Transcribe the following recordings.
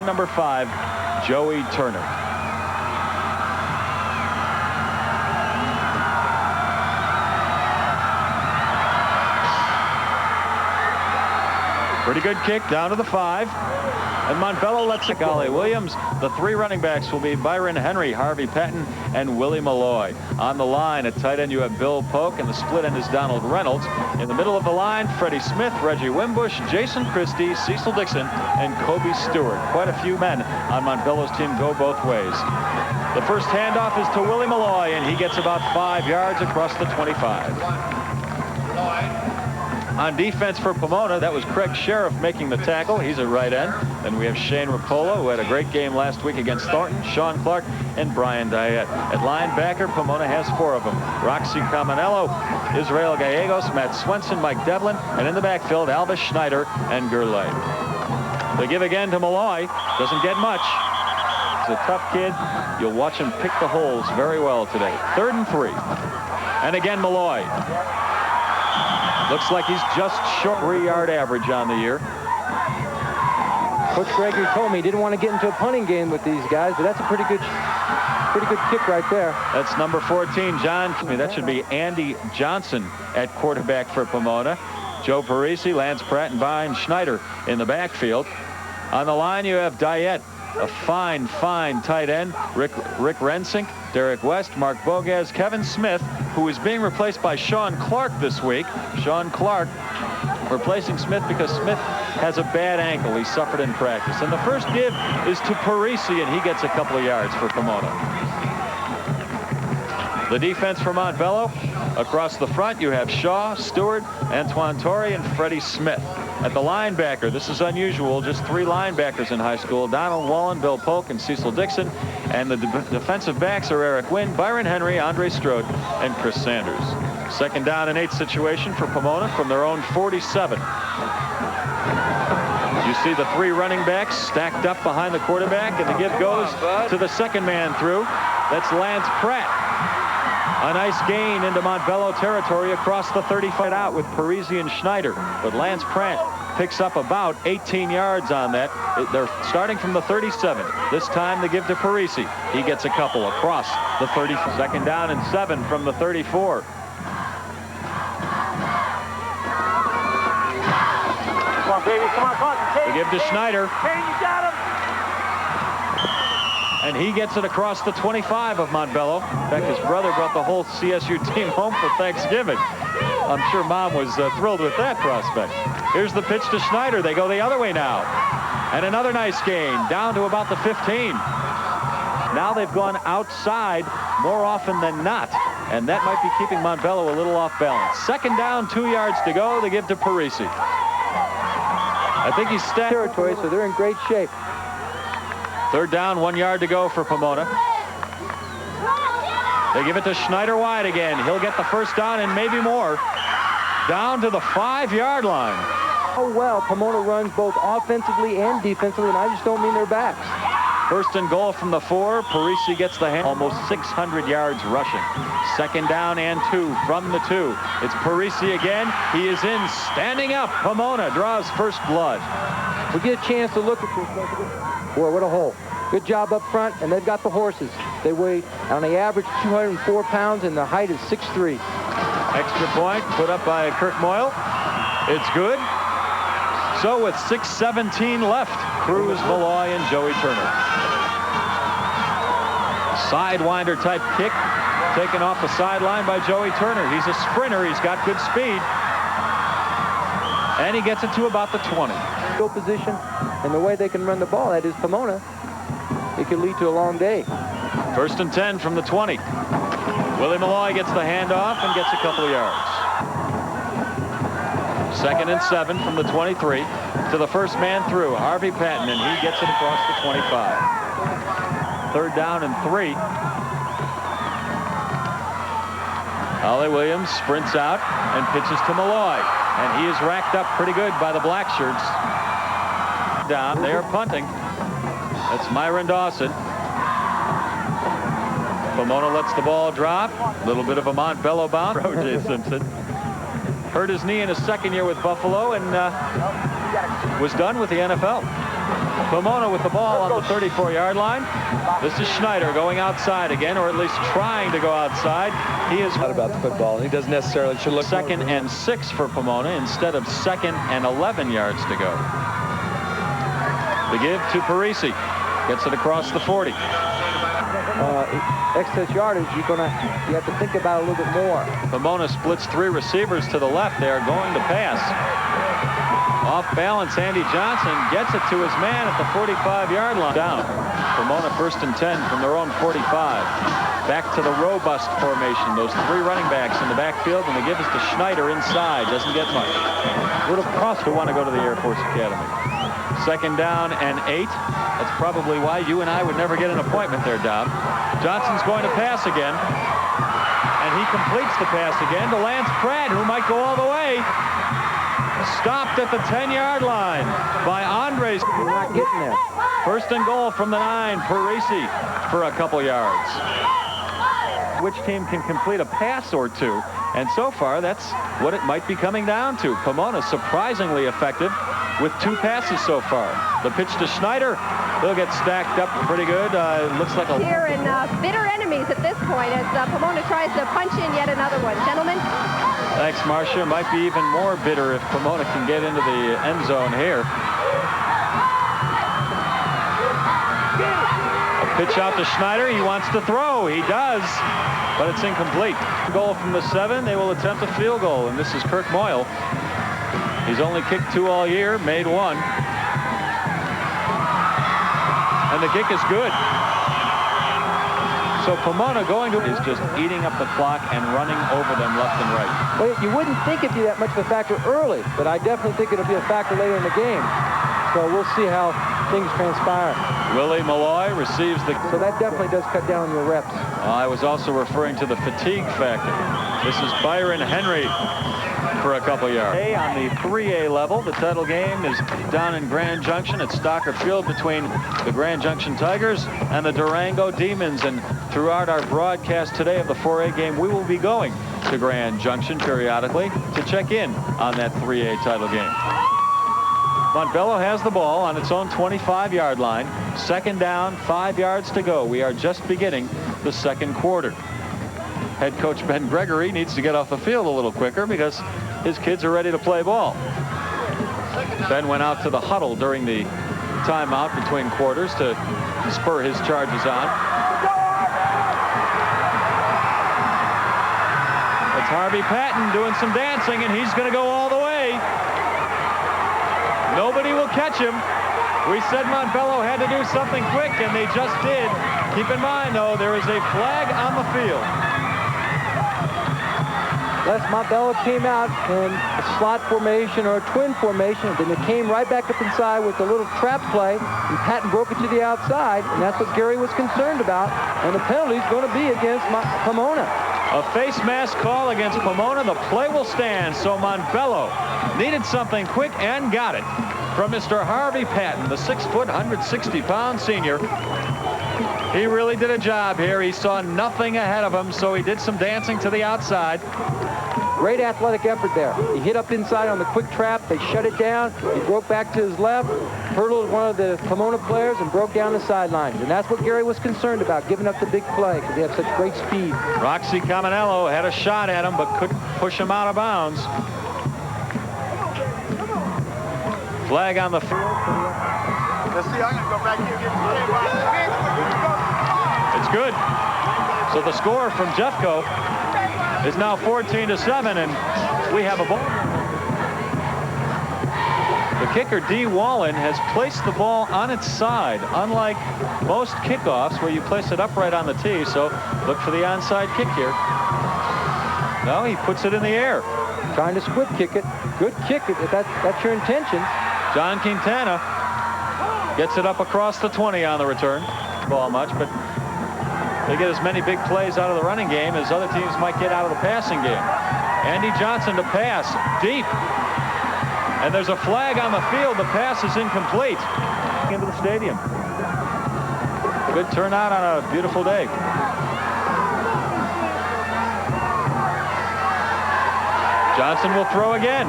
Number 5, Joey Turner. Pretty good kick down to the 5. And Montbello lets it go. Williams. The 3 running backs will be Byron Henry, Harvey Patton, and Willie Malloy. On the line at tight end you have Bill Polk, and the split end is Donald Reynolds. In the middle of the line, Freddie Smith, Reggie Wimbush, Jason Christie, Cecil Dixon, and Kobe Stewart. Quite a few men on Montbello's team go both ways. The first handoff is to Willie Malloy, and he gets about 5 yards across the 25. On defense for Pomona, that was Craig Sheriff making the tackle. He's at right end. Then we have Shane Rapola, who had a great game last week against Thornton, Sean Clark, and Brian Diet. At linebacker, Pomona has 4 of them. Roxy Caminello, Israel Gallegos, Matt Swenson, Mike Devlin, and in the backfield, Alvis Schneider and Gurley. They give again to Malloy. Doesn't get much. He's a tough kid. You'll watch him pick the holes very well today. 3rd and 3. And again, Malloy. Looks like he's just short 3-yard average on the year. Coach Gregory told me he didn't want to get into a punting game with these guys, but that's a pretty good kick right there. That's number 14, John. That should be Andy Johnson at quarterback for Pomona. Joe Parisi, Lance Pratt, and Brian Schneider in the backfield. On the line, you have Diet, a fine tight end. Rick Rensink, Derek West, Mark Bogas, Kevin Smith, who is being replaced by Sean Clark this week. Sean Clark replacing Smith because Smith has a bad ankle he suffered in practice. And the first give is to Parisi, and he gets a couple of yards for Pomona. The defense for Montbello. Across the front, you have Shaw, Stewart, Antoine Torrey, and Freddie Smith. At the linebacker, this is unusual, just 3 linebackers in high school. Donald Wallen, Bill Polk, and Cecil Dixon. And the defensive backs are Eric Wynn, Byron Henry, Andre Strode, and Chris Sanders. 2nd down and 8 situation for Pomona from their own 47. You see the 3 running backs stacked up behind the quarterback, and the give goes to the 2nd man through. That's Lance Pratt. A nice gain into Montbello territory across the 35 out with Parisi and Schneider. But Lance Pratt picks up about 18 yards on that. They're starting from the 37. This time they give to Parisi. He gets a couple across the 30. 2nd down and 7 from the 34. Come on, baby. Come on. They give to Schneider. Hey, you got him. And he gets it across the 25 of Montbello. In fact, his brother brought the whole CSU team home for Thanksgiving. I'm sure Mom was thrilled with that prospect. Here's the pitch to Schneider. They go the other way now. And another nice gain down to about the 15. Now they've gone outside more often than not. And that might be keeping Montbello a little off balance. 2nd down, 2 yards to go. They give to Parisi. I think he's stacked Territory, so they're in great shape. 3rd down, 1 yard to go for Pomona. They give it to Schneider wide again. He'll get the 1st down and maybe more. Down to the 5-yard line. Oh, well, Pomona runs both offensively and defensively, and I just don't mean their backs. 1st and goal from the 4. Parisi gets the hand. Almost 600 yards rushing. 2nd down and 2 from the 2. It's Parisi again. He is in, standing up. Pomona draws first blood. We get a chance to look at this. Boy, what a hole. Good job up front, and they've got the horses. They weigh, on the average, 204 pounds, and the height is 6'3". Extra point put up by Kirk Moyle. It's good. So with 6:17 left, Cruz, Malloy, and Joey Turner. Sidewinder type kick taken off the sideline by Joey Turner. He's a sprinter. He's got good speed. And he gets it to about the 20. Position and the way they can run the ball, that is Pomona, it could lead to a long day. 1st and 10 from the 20. Willie Malloy gets the handoff and gets a couple of yards. 2nd and 7 from the 23 to the 1st man through, Harvey Patton, and he gets it across the 25. 3rd down and 3. Ollie Williams sprints out and pitches to Malloy, and he is racked up pretty good by the black shirts. Down, they are punting. That's Myron Dawson. Pomona lets the ball drop. A little bit of a Montbello bounce. O.J. Simpson hurt his knee in his 2nd year with Buffalo and was done with the NFL. Pomona with the ball on the 34-yard line. This is Schneider going outside again, or at least trying to go outside. He is Not about the football. He doesn't necessarily should look 2nd and 6 for Pomona instead of 2nd and 11 yards to go. The give to Parisi. Gets it across the 40. Excess yardage, you have to think about it a little bit more. Pomona splits 3 receivers to the left. They are going to pass. Off balance, Andy Johnson gets it to his man at the 45-yard line. Down. Pomona 1st and 10 from their own 45. Back to the robust formation. Those 3 running backs in the backfield, and the give is to Schneider inside. Doesn't get much. Would have cost to want to go to the Air Force Academy. 2nd down and 8. That's probably why you and I would never get an appointment there, Dom. Johnson's going to pass again. And he completes the pass again to Lance Pratt, who might go all the way. Stopped at the 10-yard line by Andres. You're not getting there. 1st and goal from the 9. Parisi for a couple yards. Which team can complete a pass or two? And so far, that's what it might be coming down to. Pomona surprisingly effective with 2 passes so far. The pitch to Schneider. They'll get stacked up pretty good. Looks like a... Here in bitter enemies at this point as Pomona tries to punch in yet another one. Gentlemen. Thanks, Marcia. Might be even more bitter if Pomona can get into the end zone here. A pitch out to Schneider. He wants to throw. He does, but it's incomplete. Goal from the 7. They will attempt a field goal, and this is Kirk Moyle. He's only kicked 2 all year, made 1. And the kick is good. So Pomona going to is just eating up the clock and running over them left and right. Well, you wouldn't think it'd be that much of a factor early, but I definitely think it'll be a factor later in the game. So we'll see how things transpire. Willie Malloy receives the... So that definitely does cut down on your reps. I was also referring to the fatigue factor. This is Byron Henry for a couple yards. On the 3A level, the title game is down in Grand Junction at Stocker Field between the Grand Junction Tigers and the Durango Demons. And throughout our broadcast today of the 4A game, we will be going to Grand Junction periodically to check in on that 3A title game. Montbello has the ball on its own 25-yard line. 2nd down, 5 yards to go. We are just beginning the 2nd quarter. Head coach Ben Gregory needs to get off the field a little quicker because his kids are ready to play ball. Ben went out to the huddle during the timeout between quarters to spur his charges on. It's Harvey Patton doing some dancing, and he's going to go all the way. Nobody will catch him. We said Montbello had to do something quick, and they just did. Keep in mind, though, there is a flag on the field. Les Montbello came out in a slot formation or a twin formation, and then it came right back up inside with a little trap play, and Patton broke it to the outside, and that's what Gary was concerned about, and the penalty's going to be against Pomona. A face mask call against Pomona. The play will stand, so Montbello needed something quick and got it from Mr. Harvey Patton, the 6-foot, 160-pound senior. He really did a job here. He saw nothing ahead of him, so he did some dancing to the outside. Great athletic effort there. He hit up inside on the quick trap. They shut it down. He broke back to his left, hurdled one of the Pomona players, and broke down the sidelines. And that's what Gary was concerned about, giving up the big play, because they have such great speed. Roxy Caminello had a shot at him, but couldn't push him out of bounds. Flag on the field. Let's see, I'm going to go back here and get It's good. So the score from Jeffco is now 14-7, and we have a ball. The kicker, D. Wallen, has placed the ball on its side, unlike most kickoffs where you place it upright on the tee. So look for the onside kick here. No, he puts it in the air. Trying to split kick it. Good kick it if that's your intention. John Quintana gets it up across the 20 on the return. Ball much, but they get as many big plays out of the running game as other teams might get out of the passing game. Andy Johnson to pass deep. And there's a flag on the field. The pass is incomplete. Into the stadium. Good turnout on a beautiful day. Johnson will throw again.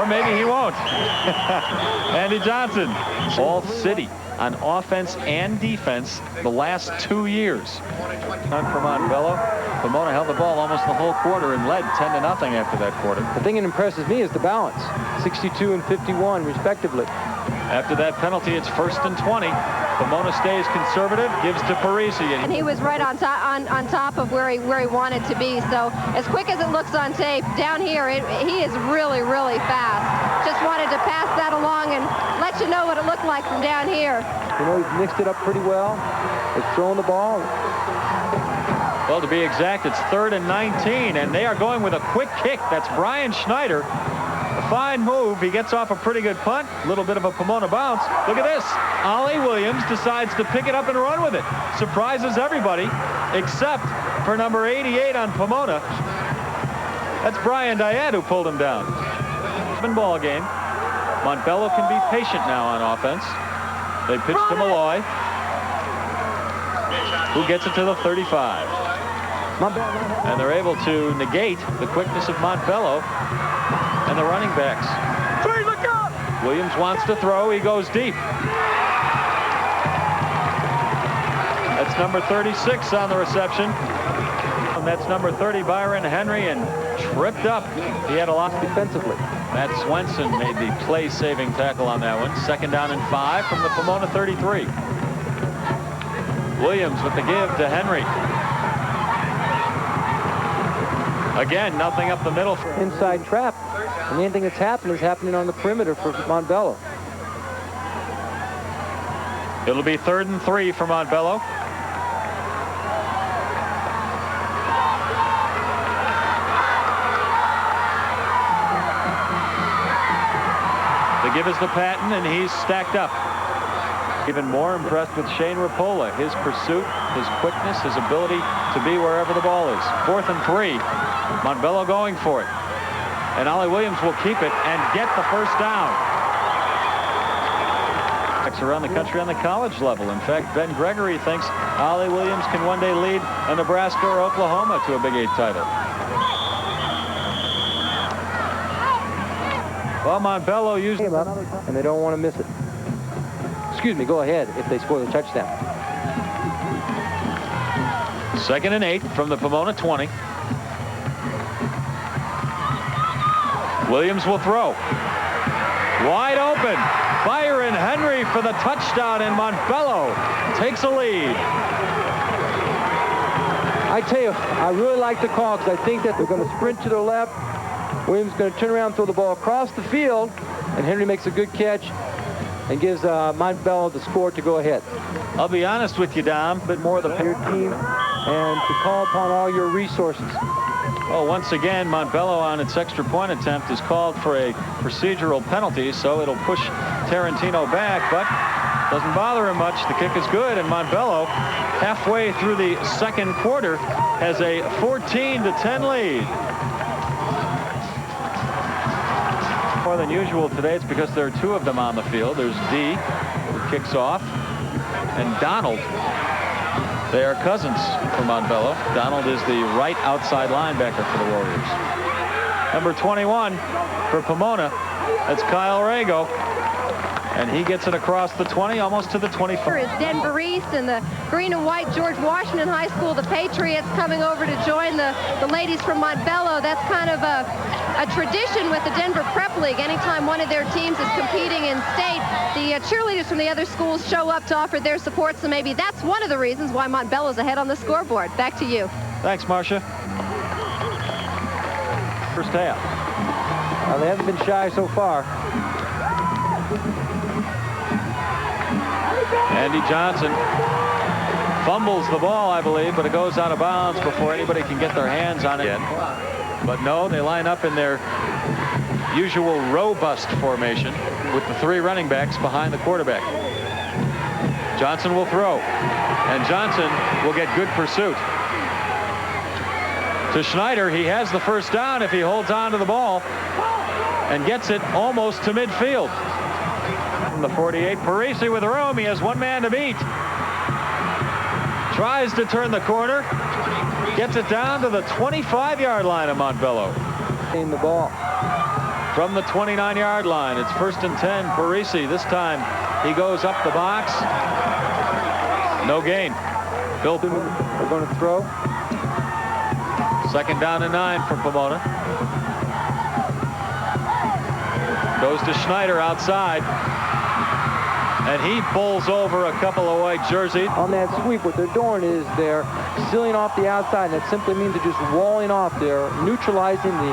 Or maybe he won't. Andy Johnson. All city on offense and defense the last 2 years. Time for Montbello. Pomona held the ball almost the whole quarter and led 10-0 after that quarter. The thing that impresses me is the balance. 62 and 51, respectively. After that penalty, it's 1st and 20. Pomona stays conservative, gives to Parisi. And he was right on top of where he wanted to be. So as quick as it looks on tape, down here, he is really, really fast. Just wanted to pass that along and let you know what it looked like from down here. You know, he's mixed it up pretty well. He's throwing the ball. Well, to be exact, it's 3rd and 19, and they are going with a quick kick. That's Brian Schneider. A fine move. He gets off a pretty good punt. A little bit of a Pomona bounce. Look at this. Ollie Williams decides to pick it up and run with it. Surprises everybody, except for number 88 on Pomona. That's Brian Dyad who pulled him down. Ball game. Montbello can be patient now on offense. They pitch to Malloy, who gets it to the 35. And they're able to negate the quickness of Montbello and the running backs. Look out! Williams wants to throw. He goes deep. That's number 36 on the reception. And that's number 30, Byron Henry, and tripped up. He had a lot defensively. Matt Swenson made the play-saving tackle on that one. 2nd down and 5 from the Pomona 33. Williams with the give to Henry. Again, nothing up the middle. Inside trap. And anything that's happened is happening on the perimeter for Montbello. It'll be 3rd and 3 for Montbello. The give is to Patton, and he's stacked up. Even more impressed with Shane Rapola. His pursuit, his quickness, his ability to be wherever the ball is. 4th and 3. Montbello going for it. And Ollie Williams will keep it and get the 1st down. Around the country on the college level. In fact, Ben Gregory thinks Ollie Williams can one day lead a Nebraska or Oklahoma to a Big 8 title. Well, Montbello used him up, and they don't want to miss it. Excuse me, go ahead if they score the touchdown. 2nd and 8 from the Pomona 20. Williams will throw. Wide open. Byron Henry for the touchdown, and Montbello takes a lead. I tell you, I really like the call because I think that they're going to sprint to the left. Williams is going to turn around, throw the ball across the field, and Henry makes a good catch and gives Montbello the score to go ahead. I'll be honest with you, Dom. A bit more of the your team and to call upon all your resources. Well, once again, Montbello on its extra point attempt is called for a procedural penalty, so it'll push Tarantino back, but doesn't bother him much. The kick is good, and Montbello, halfway through the 2nd quarter, has a 14-10 lead. More than usual today, it's because there are 2 of them on the field. There's D, who kicks off, and Donald. They are cousins for Montbello. Donald is the right outside linebacker for the Warriors. Number 21 for Pomona, that's Kyle Rago. And he gets it across the 20, almost to the 25. Here is Denver East and the green and white George Washington High School, the Patriots coming over to join the ladies from Montbello. That's kind of a tradition with the Denver Prep League. Anytime one of their teams is competing in state, the cheerleaders from the other schools show up to offer their support. So maybe that's one of the reasons why Montbello's ahead on the scoreboard. Back to you. Thanks, Marcia. First half. Well, they haven't been shy so far. Andy Johnson fumbles the ball, I believe, but it goes out of bounds before anybody can get their hands on it. But no, they line up in their usual robust formation with the 3 running backs behind the quarterback. Johnson will throw, and Johnson will get good pursuit. To Schneider, he has the 1st down if he holds on to the ball and gets it almost to midfield. From the 48, Parisi with room. He has 1 man to beat. Tries to turn the corner. Gets it down to the 25-yard line of Montbello. In the ball. from the 29-yard line. It's 1st and 10. Parisi, this time he goes up the box. No gain. Bill, They're going to throw. 2nd down and 9 for Pomona. Goes to Schneider outside. And he pulls over a couple of white jerseys. On that sweep, what they're doing is they're sealing off the outside, and that simply means they're just walling off. They're neutralizing the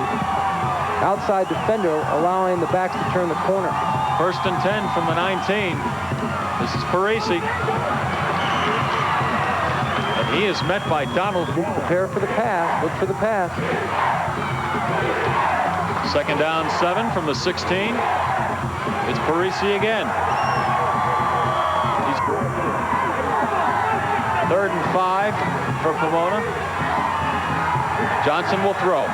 outside defender, allowing the backs to turn the corner. 1st and 10 from the 19. This is Parisi. And he is met by Donald. Prepare for the pass. Look for the pass. 2nd down 7 from the 16. It's Parisi again. 3rd and 5 for Pomona. Johnson will throw.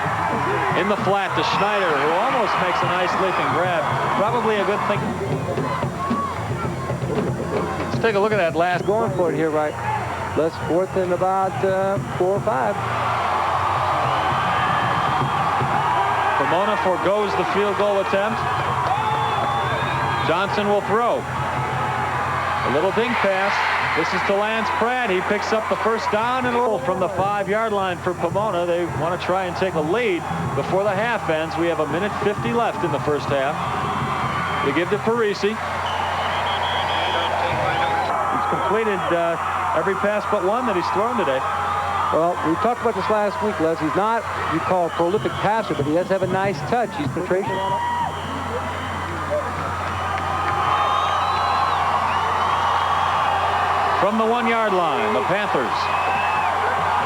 In the flat to Schneider, who almost makes a nice leaping grab. Probably a good thing. Let's take a look at that last. Going for it here, right? Let's 4th and about 4 or 5. Pomona forgoes the field goal attempt. Johnson will throw. A little dink pass. This is to Lance Pratt. He picks up the 1st down and a little from the 5-yard line for Pomona. They want to try and take a lead before the half ends. We have 1:50 left in the 1st half. They give to Parisi. He's completed every pass but one that he's thrown today. Well, we talked about this last week, Les. He's not, you call, a prolific passer, but he does have a nice touch. He's penetration. From the 1-yard line, the Panthers,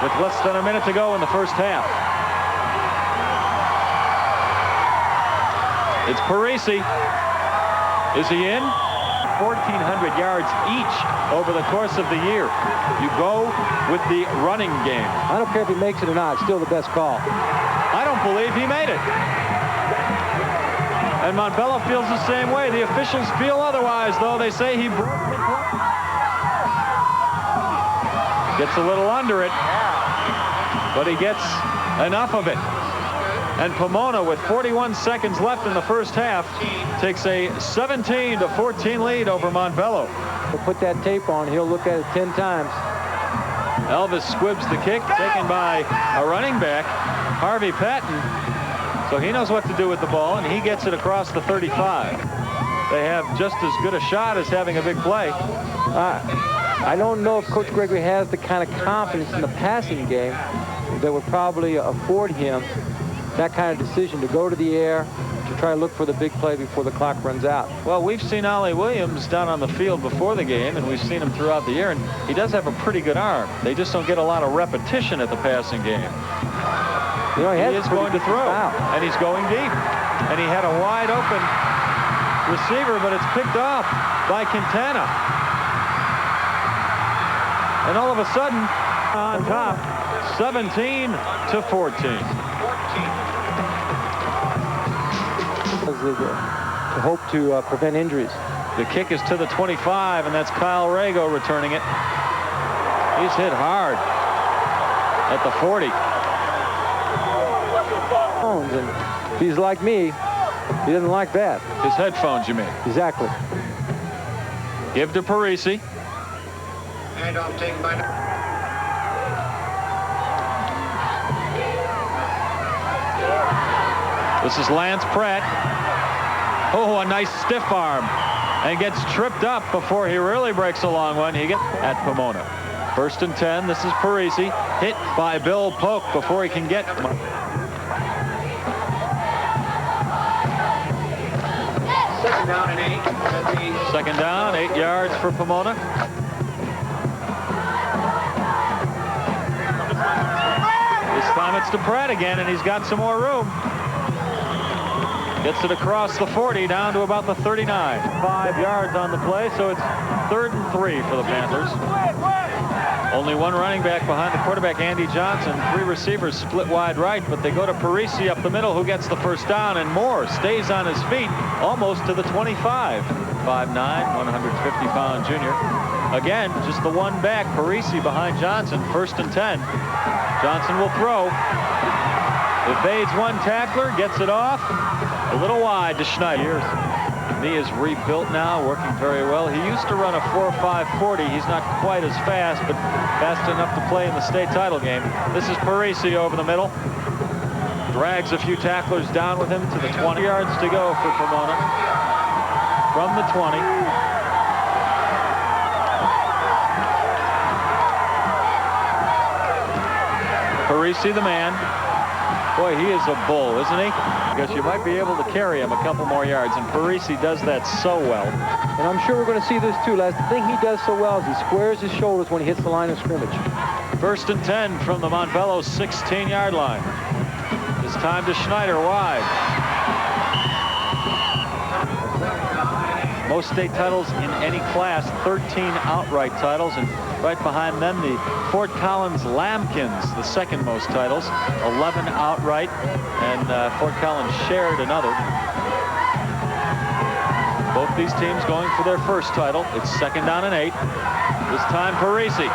with less than a minute to go in the 1st half. It's Parisi. Is he in? 1,400 yards each over the course of the year. You go with the running game. I don't care if he makes it or not. It's still the best call. I don't believe he made it. And Montbello feels the same way. The officials feel otherwise, though. They say he broke the clock. Gets a little under it, but he gets enough of it. And Pomona, with 41 seconds left in the 1st half, takes a 17-14 lead over Montbello. He'll put that tape on. He'll look at it 10 times. Elvis squibs the kick, taken by a running back, Harvey Patton. So he knows what to do with the ball, and he gets it across the 35. They have just as good a shot as having a big play. I don't know if Coach Gregory has the kind of confidence in the passing game that would probably afford him that kind of decision to go to the air, to try to look for the big play before the clock runs out. Well, we've seen Ollie Williams down on the field before the game, and we've seen him throughout the year, and he does have a pretty good arm. They just don't get a lot of repetition at the passing game. You know, he is going to throw, and he's going deep. And he had a wide open receiver, but it's picked off by Quintana. And all of a sudden, on top, 17-14. To hope to prevent injuries. The kick is to the 25, and that's Kyle Rago returning it. He's hit hard at the 40. And if he's like me, he doesn't like that. His headphones, you mean? Exactly. Give to Parisi. Handoff taken by. This is Lance Pratt. Oh, a nice stiff arm. And gets tripped up before he really breaks a long one. He gets at Pomona. 1st and 10. This is Parisi. Hit by Bill Polk before he can get. Second down and 8. 2nd down, 8 yards for Pomona. This time it's to Pratt again, and he's got some more room. Gets it across the 40 down to about the 39. 5 yards on the play, so it's 3rd and 3 for the Panthers. Only one running back behind the quarterback, Andy Johnson. 3 receivers split wide right, but they go to Parisi up the middle, who gets the 1st down, and Moore stays on his feet almost to the 25. 5'9", 150-pound junior. Again, just the one back, Parisi behind Johnson. 1st and 10. Johnson will throw. Evades one tackler, gets it off, A little wide to Schneider. Knee is rebuilt now, working very well. He used to run a 4.540. He's not quite as fast, but fast enough to play in the state title game. This is Parisi over the middle. Drags a few tacklers down with him to the 20 yards to go for Pomona. From the 20. Parisi the man. Boy, he is a bull, isn't he? Because you might be able to carry him a couple more yards, and Parisi does that so well. And I'm sure we're going to see this too, Les. The thing he does so well is he squares his shoulders when he hits the line of scrimmage. 1st and 10 from the Montvelo 16-yard line. This time to Schneider wide. Most state titles in any class, 13 outright titles, and right behind them the Fort Collins Lambkins, the second most titles, 11 outright, and Fort Collins shared another. Both these teams going for their first title. It's 2nd down and 8. This time Parisi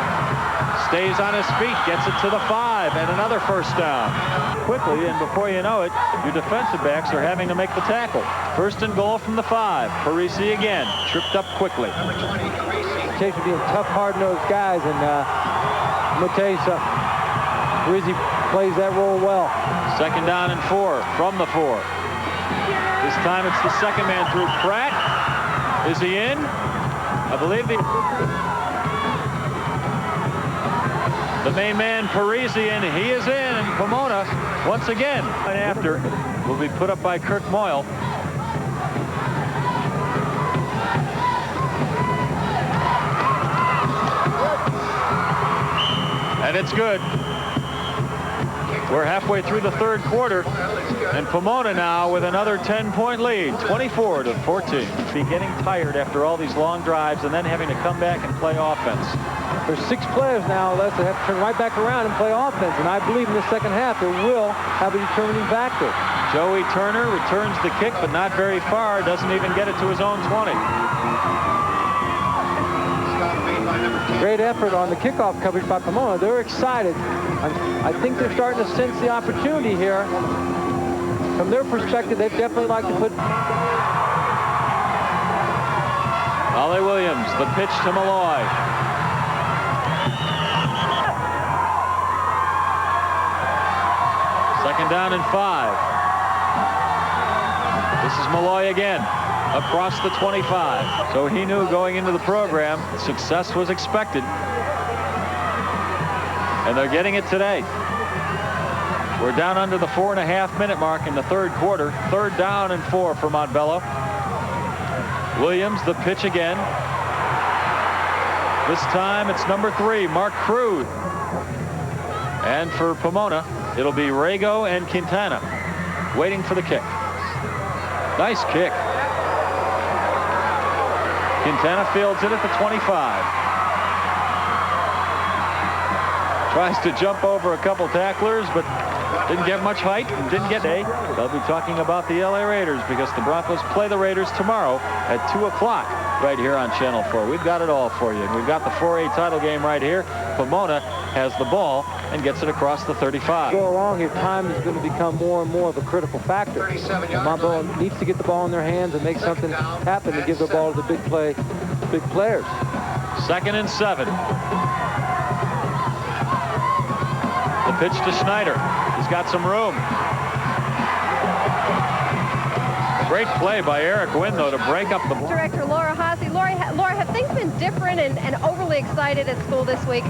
stays on his feet, gets it to the 5, and another first down. Quickly, and before you know it, your defensive backs are having to make the tackle. 1st and goal from the 5. Parisi again, tripped up quickly. Chase would be tough, hard-nosed guys, and I'm going to tell you something. Parisi plays that role well. 2nd down and 4 from the 4. This time it's the second man through. Pratt, is he in? I believe the main man, Parisi, and he is in, and Pomona once again. And after will be put up by Kirk Moyle. And it's good. We're halfway through the 3rd quarter, and Pomona now with another 10-point lead, 24-14. Be getting tired after all these long drives and then having to come back and play offense. There's 6 players now, Les, that have to turn right back around and play offense, and I believe in the second half it will have a determining factor. Joey Turner returns the kick, but not very far, doesn't even get it to his own 20. Great effort on the kickoff coverage by Pomona. They're excited. I think they're starting to sense the opportunity here. From their perspective, they'd definitely like to put... Ollie Williams, the pitch to Malloy. Second down and 5. This is Malloy again, across the 25. So he knew going into the program, success was expected. And they're getting it today. We're down under the 4.5-minute mark in the 3rd quarter. 3rd down and 4 for Montvelo. Williams, the pitch again. This time it's number 3, Mark Crude. And for Pomona, it'll be Rago and Quintana waiting for the kick. Nice kick. Quintana fields it at the 25. Tries to jump over a couple tacklers, but didn't get much height and didn't get a. They'll be talking about the LA Raiders because the Broncos play the Raiders tomorrow at 2 o'clock right here on Channel 4. We've got it all for you. And we've got the 4A title game right here. Pomona has the ball and gets it across the 35. Go along here, time is going to become more and more of a critical factor. Montvelo needs to get the ball in their hands and make something happen to give the ball to the big players. 2nd and 7. The pitch to Schneider. He's got some room. Great play by Eric Wynn, though, to break up the... Director Laura Haase. Laura, have things been different and overly excited at school this week?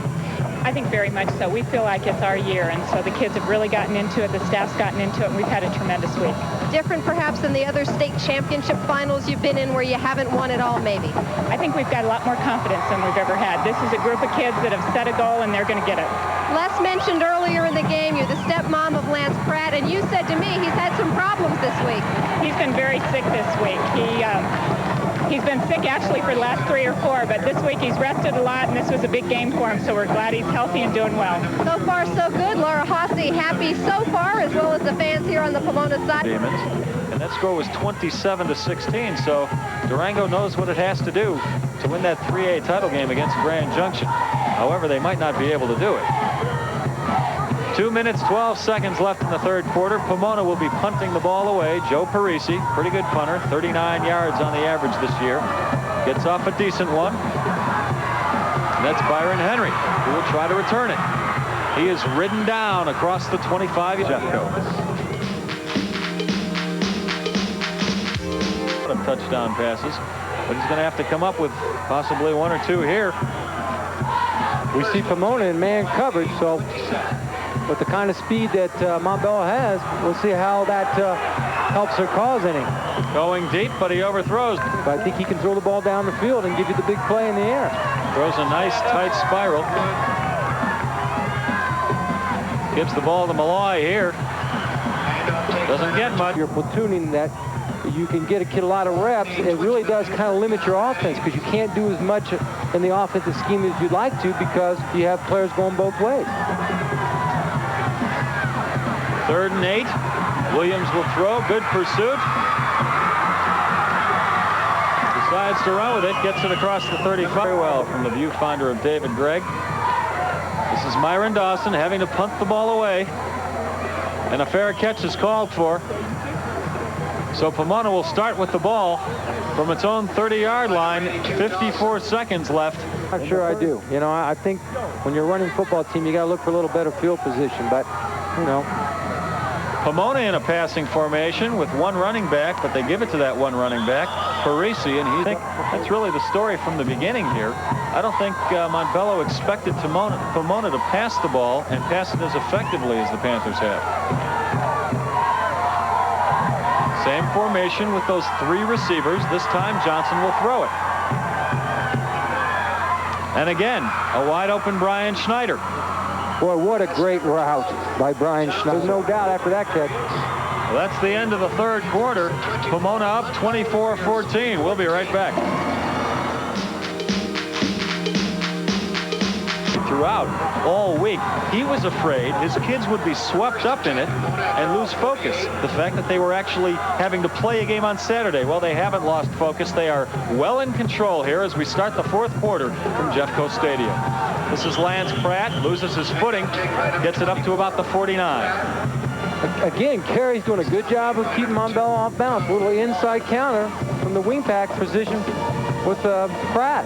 I think very much so. We feel like it's our year, and so the kids have really gotten into it. The staff's gotten into it, and we've had a tremendous week. Different, perhaps, than the other state championship finals you've been in where you haven't won it all, maybe? I think we've got a lot more confidence than we've ever had. This is a group of kids that have set a goal, and they're going to get it. Les mentioned earlier in the game you're the stepmom of Lance Pratt, and you said to me he's had some problems this week. He's been very sick this week. He's been sick actually for the last 3 or 4, but this week he's rested a lot, and this was a big game for him, so we're glad he's healthy and doing well. So far, so good. Laura Haase happy so far, as well as the fans here on the Pomona side. Demons. And that score was 27-16, so Durango knows what it has to do to win that 3A title game against Grand Junction. However, they might not be able to do it. 2 minutes, 12 seconds left in the third quarter. Pomona will be punting the ball away. Joe Parisi, pretty good punter, 39 yards on the average this year. Gets off a decent one. And that's Byron Henry, who will try to return it. He is ridden down across the 25. Jeffco. Touchdown passes, but he's going to have to come up with possibly one or two here. We see Pomona in man coverage, so with the kind of speed that Montbello has, we'll see how that helps their cause any. Going deep, but he overthrows. But I think he can throw the ball down the field and give you the big play in the air. Throws a nice tight spiral. Gives the ball to Malloy here. Doesn't get much. You're platooning that you can get a kid a lot of reps. It really does kind of limit your offense because you can't do as much in the offensive scheme as you'd like to because you have players going both ways. 3rd and 8. Williams will throw. Good pursuit. Decides to run with it. Gets it across the 35. Very well from the viewfinder of David Gregg. This is Myron Dawson having to punt the ball away. And a fair catch is called for. So Pomona will start with the ball from its own 30-yard line. 54 seconds left. I'm sure I do. You know, I think when you're running a football team, you got to look for a little better field position. But, you know. Pomona in a passing formation with one running back, but they give it to that one running back, Parisi, and he think that's really the story from the beginning here. I don't think Montbello expected Pomona to pass the ball and pass it as effectively as the Panthers have. Same formation with those 3 receivers. This time Johnson will throw it. And again, a wide open Brian Schneider. Boy, what a great route by Brian Schneider. There's no doubt after that catch. Well, that's the end of the third quarter. Pomona up 24-14. We'll be right back. Throughout all week, he was afraid his kids would be swept up in it and lose focus. The fact that they were actually having to play a game on Saturday. Well, they haven't lost focus. They are well in control here as we start the fourth quarter from Jeffco Stadium. This is Lance Pratt, loses his footing, gets it up to about the 49. Again, Carey's doing a good job of keeping Montbello off balance. A little inside counter from the wingback position with Pratt.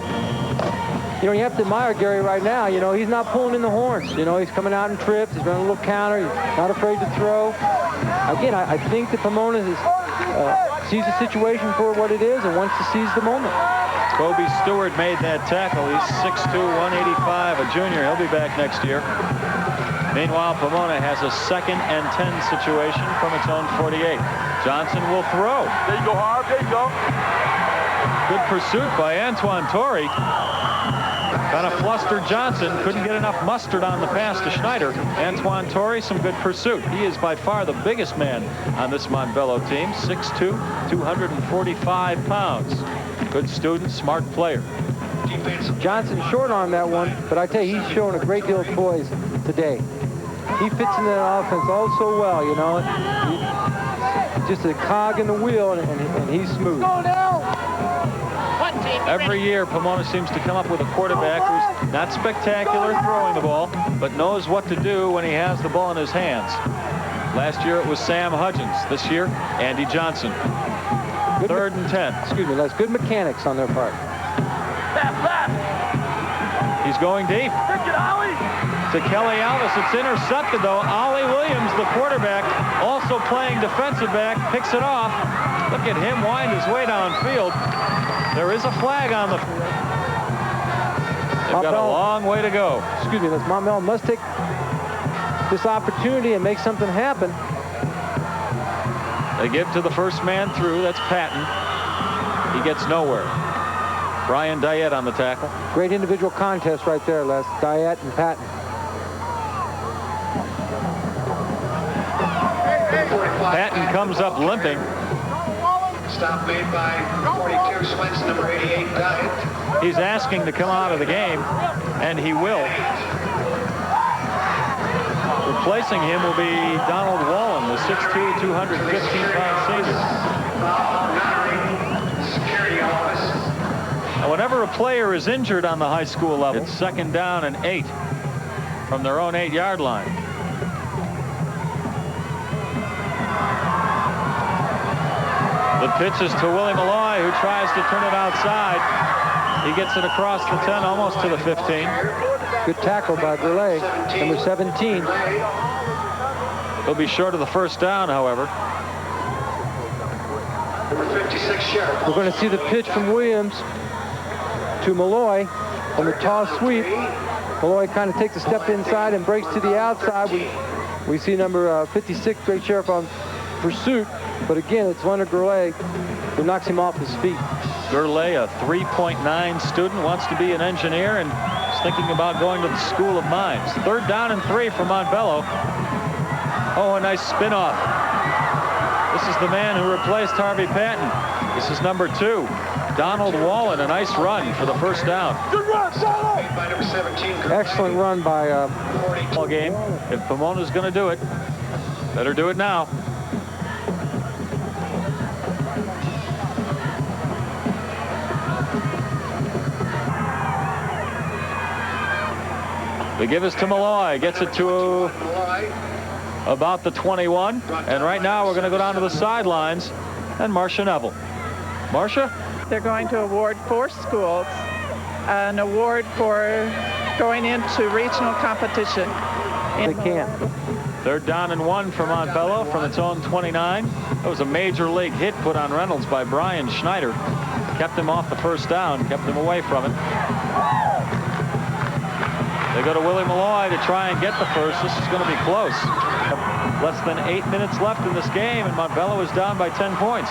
You know, you have to admire Gary right now. You know, he's not pulling in the horns. You know, he's coming out in trips. He's running a little counter. He's not afraid to throw. Again, I think that Pomona sees the situation for what it is and wants to seize the moment. Kobe Stewart made that tackle. He's 6'2", 185, a junior. He'll be back next year. Meanwhile, Pomona has a 2nd and 10 situation from its own 48. Johnson will throw. There you go, Harv. There you go. Good pursuit by Antoine Torrey. Kind of flustered Johnson. Couldn't get enough mustard on the pass to Schneider. Antoine Torrey, some good pursuit. He is by far the biggest man on this Montbello team. 6'2", 245 pounds. Good student, smart player. Johnson short on that one, but I tell you, he's showing a great deal of poise today. He fits into that offense all so well, you know. Just a cog in the wheel, and he's smooth. Every year, Pomona seems to come up with a quarterback who's not spectacular throwing the ball, but knows what to do when he has the ball in his hands. Last year, it was Sam Hudgens. This year, Andy Johnson. 3rd and 10. Excuse me, that's good mechanics on their part. He's going deep. To Kelly Alvis. It's intercepted, though. Ollie Williams, the quarterback, also playing defensive back, picks it off. Look at him wind his way downfield. There is a flag on the... They've got a long way to go. Excuse me, Montbello must take this opportunity and make something happen. They give to the first man through. That's Patton. He gets nowhere. Brian Dyett on the tackle. Great individual contest right there, Les. Dyett and Patton. Patton comes up limping. Stop made by 42 Swenson, number 88, Dyett. He's asking to come out of the game, and he will. Replacing him will be Donald Wallen, the 6'2", 215-pound senior. Security office. Now, whenever a player is injured on the high school level, it's 2nd down and 8 from their own 8-yard line. The pitch is to Willie Malloy, who tries to turn it outside. He gets it across the 10, almost to the 15. Good tackle by Gurley, number 17. He'll be short of the first down, however. Number 56, Sheriff. We're going to see the pitch from Williams to Malloy on the toss sweep. Malloy kind of takes a step inside and breaks to the outside. We see number 56, Greg Sheriff, on pursuit. But again, it's Leonard Gurley who knocks him off his feet. Gurley, a 3.9 student, wants to be an engineer and is thinking about going to the School of Mines. 3rd down and 3 for Montbello. Oh, a nice spin-off. This is the man who replaced Harvey Patton. This is number 2, Donald Wallen. A nice run for the first down. Good run, made by number 17. Excellent run by Ball game. If Pomona's going to do it, better do it now. They give us to Malloy. Gets it to about the 21. And right now we're going to go down to the sidelines and Marcia Neville. Marcia? They're going to award 4 schools an award for going into regional competition. they can. 3rd down and 1 for Montbello from its own 29. That was a major league hit put on Reynolds by Brian Schneider. Kept him off the first down, kept him away from it. They go to Willie Malloy to try and get the first. This is going to be close. Less than 8 minutes left in this game, and Montbello is down by 10 points.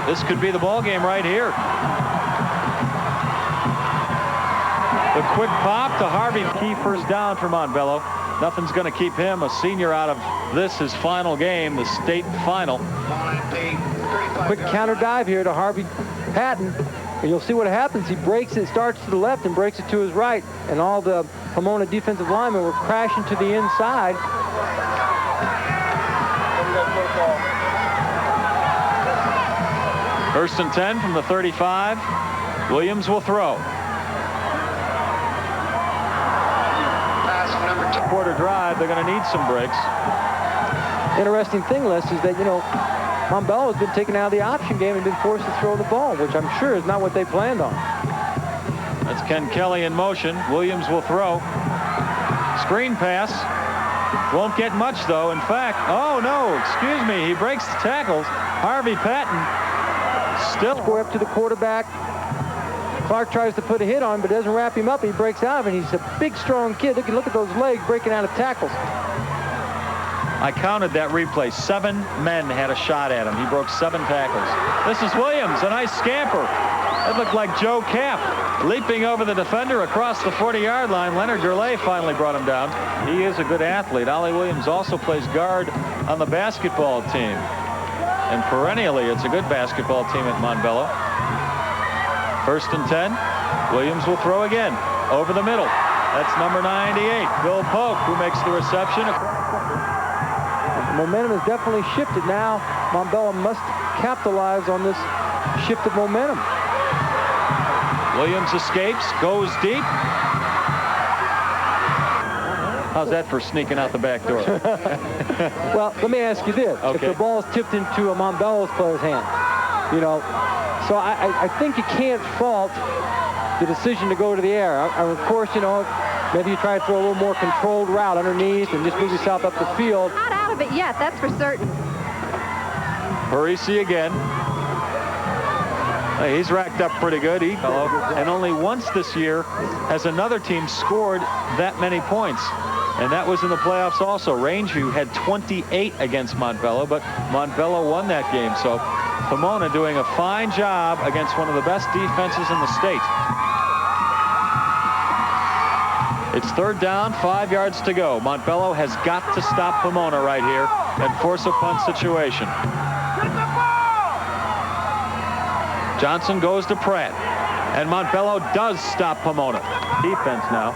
This could be the ball game right here. The quick pop to Harvey. Key first down for Montbello. Nothing's going to keep him, a senior, out of this, his final game, the state final. Quick counter dive here to Harvey Patton. And you'll see what happens. He breaks it, starts to the left and breaks it to his right. And all the Pomona defensive linemen were crashing to the inside. First and 10 from the 35. Williams will throw. Quarter drive, they're going to need some breaks. Interesting thing, Les, is that, you know, Montbello has been taken out of the option game and been forced to throw the ball, which I'm sure is not what they planned on. That's Ken Kelly in motion. Williams will throw. Screen pass. Won't get much, though. In fact, oh, no, excuse me. He breaks the tackles. Harvey Patton still. Score up to the quarterback. Clark tries to put a hit on him, but doesn't wrap him up. He breaks out of it. He's a big, strong kid. Look at those legs breaking out of tackles. I counted that replay. 7 men had a shot at him. He broke 7 tackles. This is Williams, a nice scamper. That looked like Joe Kapp leaping over the defender across the 40-yard line. Leonard Gurley finally brought him down. He is a good athlete. Ollie Williams also plays guard on the basketball team. And perennially, it's a good basketball team at Montbello. First and 10. Williams will throw again. Over the middle. That's number 98, Bill Polk, who makes the reception. The momentum has definitely shifted now. Montbello must capitalize on this shift of momentum. Williams escapes, goes deep. How's that for sneaking out the back door? Well, let me ask you this. Okay. If the ball is tipped into a Montbello's player's hand, you know, so I think you can't fault the decision to go to the air. Of course, you know, maybe you try to throw a little more controlled route underneath and just move yourself up the field. Not out of it yet, that's for certain. Parisi again. Hey, he's racked up pretty good. And only once this year has another team scored that many points. And that was in the playoffs also. Rangeview had 28 against Montbello, but Montbello won that game. So Pomona doing a fine job against one of the best defenses in the state. It's 3rd down, 5 yards to go. Montbello has got to stop Pomona right here and force a punt situation. Johnson goes to Pratt, and Montbello does stop Pomona. Defense now.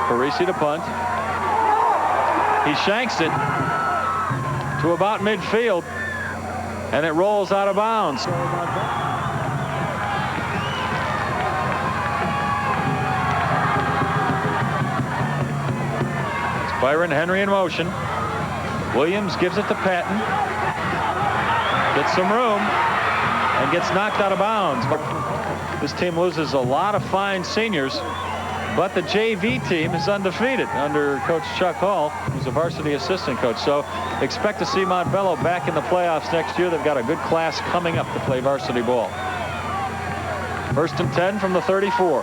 Parisi to punt. He shanks it to about midfield, and it rolls out of bounds. It's Byron Henry in motion. Williams gives it to Patton. Gets some room and gets knocked out of bounds. This team loses a lot of fine seniors, but the JV team is undefeated under Coach Chuck Hall, who's a varsity assistant coach. So expect to see Montbello back in the playoffs next year. They've got a good class coming up to play varsity ball. 1st and 10 from the 34.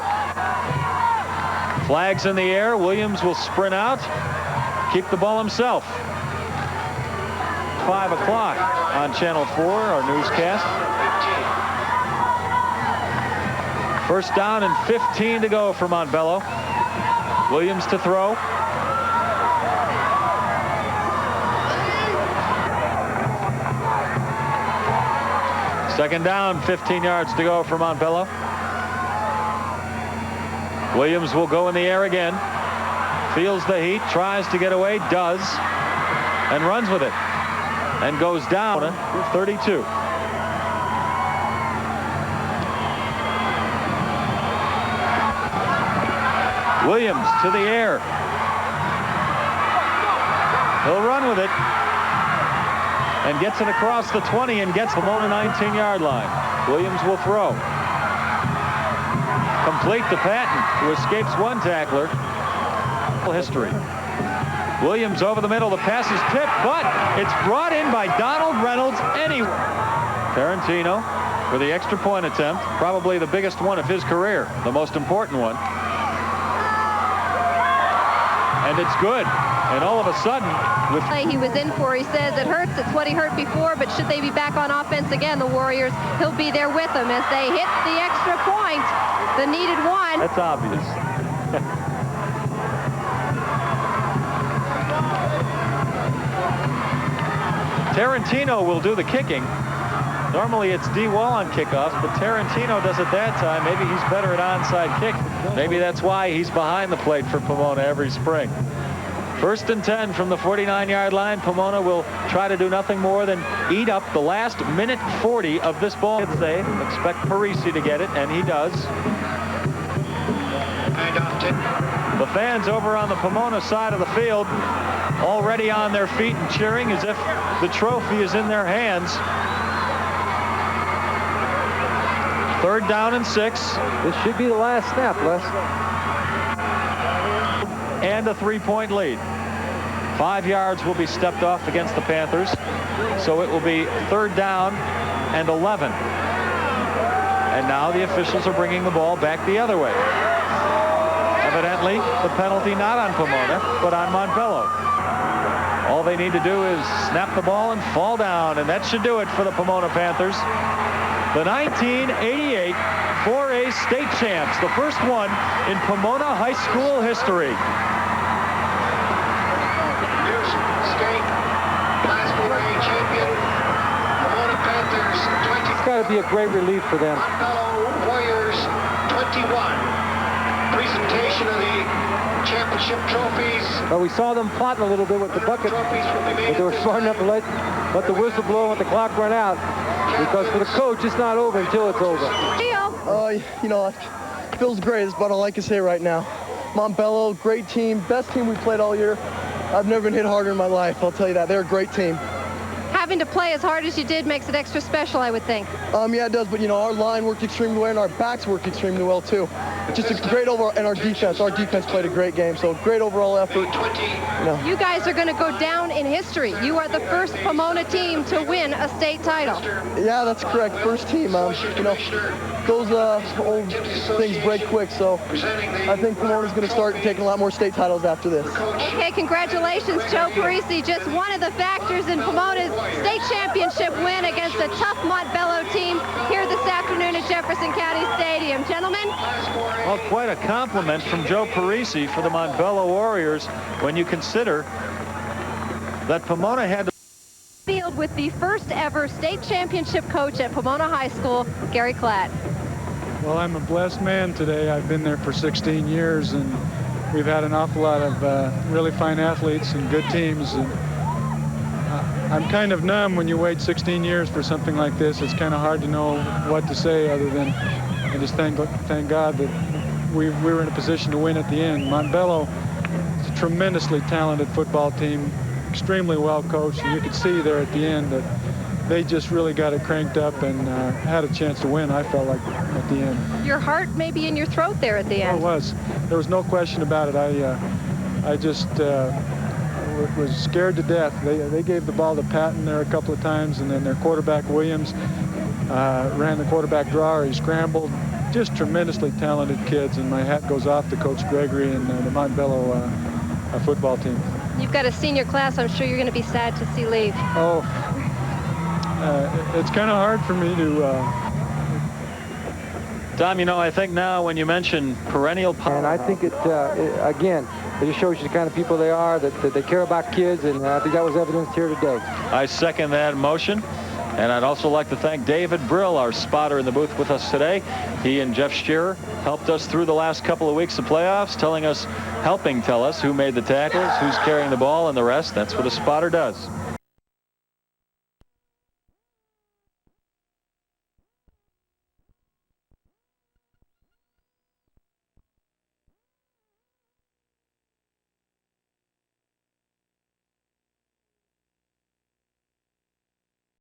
Flags in the air. Williams will sprint out, keep the ball himself. 5 o'clock on Channel 4, our newscast. 1st down and 15 to go for Montbello. Williams to throw. Second down, 15 yards to go for Montbello. Williams will go in the air again. Feels the heat, tries to get away, does, and runs with it. And goes down at 32. Williams to the air. He'll run with it. And gets it across the 20 and gets them on the 19-yard line. Williams will throw. Complete to Patton, who escapes one tackler. History. Williams over the middle. The pass is tipped, but it's brought in by Donald Reynolds anyway. Tarantino for the extra point attempt, probably the biggest one of his career, the most important one. And it's good. And all of a sudden, with Play he was in for, he says it hurts. It's what he hurt before, but should they be back on offense again, the Warriors, he'll be there with them as they hit the extra point, the needed one. That's obvious. Tarantino will do the kicking. Normally it's D. Wall on kickoffs, but Tarantino does it that time. Maybe he's better at onside kick. Maybe that's why he's behind the plate for Pomona every spring. 1st and 10 from the 49-yard line. Pomona will try to do nothing more than eat up the last minute 40 of this ball. They expect Parisi to get it, and he does. The fans over on the Pomona side of the field already on their feet and cheering as if the trophy is in their hands. 3rd down and 6. This should be the last snap, Les. And a 3-point lead. 5 yards will be stepped off against the Panthers. So it will be 3rd down and 11. And now the officials are bringing the ball back the other way. Evidently, the penalty not on Pomona, but on Montbello. All they need to do is snap the ball and fall down, and that should do it for the Pomona Panthers. The 1988 4A state champs, the first one in Pomona High School history. New state Class 4A champion, Pomona Panthers 20. It's got to be a great relief for them. Montbello Warriors 21. Presentation of the championship trophies. But we saw them plotting a little bit with the bucket, Trophies will be made but they were smart enough to let the whistle blow and let the clock run out. Because for the coach, it's not over until it's over. You know, it feels great. That's about all I can say right now. Montbello, great team, best team we played all year. I've never been hit harder in my life, I'll tell you that. They're a great team. Having to play as hard as you did makes it extra special, I would think. Yeah, it does, but you know, our line worked extremely well and our backs worked extremely well too. Just a great overall, and our defense played a great game, so great overall effort. You guys are going to go down in history. You are the first Pomona team to win a state title. Yeah, that's correct, first team. You know, those old things break quick, so I think Pomona's going to start taking a lot more state titles after this. Okay, congratulations, Joe Parisi. Just one of the factors in Pomona's state championship win against a tough Montbello team here this afternoon at Jefferson County Stadium. Gentlemen. Well, quite a compliment from Joe Parisi for the Montbello Warriors when you consider that Pomona had to field with the first ever state championship coach at Pomona High School, Gary Klatt. Well, I'm a blessed man today. I've been there for 16 years, and we've had an awful lot of really fine athletes and good teams. And I'm kind of numb when you wait 16 years for something like this. It's kind of hard to know what to say other than I just thank God that we were in a position to win at the end. Montbello is a tremendously talented football team, extremely well coached, and you could see there at the end that they just really got it cranked up and had a chance to win, I felt like, at the end. Your heart may be in your throat there at the end. It was. There was no question about it. I just was scared to death. They gave the ball to Patton there a couple of times, and then their quarterback, Williams, ran the quarterback draw, or he scrambled. Just tremendously talented kids, and my hat goes off to Coach Gregory and the Montbello football team. You've got a senior class I'm sure you're going to be sad to see leave. Oh, it's kind of hard for me to... Tom, you know, I think now when you mention perennial power... And I think again, it just shows you the kind of people they are, that they care about kids, and I think that was evidenced here today. I second that motion. And I'd also like to thank David Brill, our spotter in the booth with us today. He and Jeff Shearer helped us through the last couple of weeks of playoffs, helping tell us who made the tackles, who's carrying the ball, and the rest. That's what a spotter does.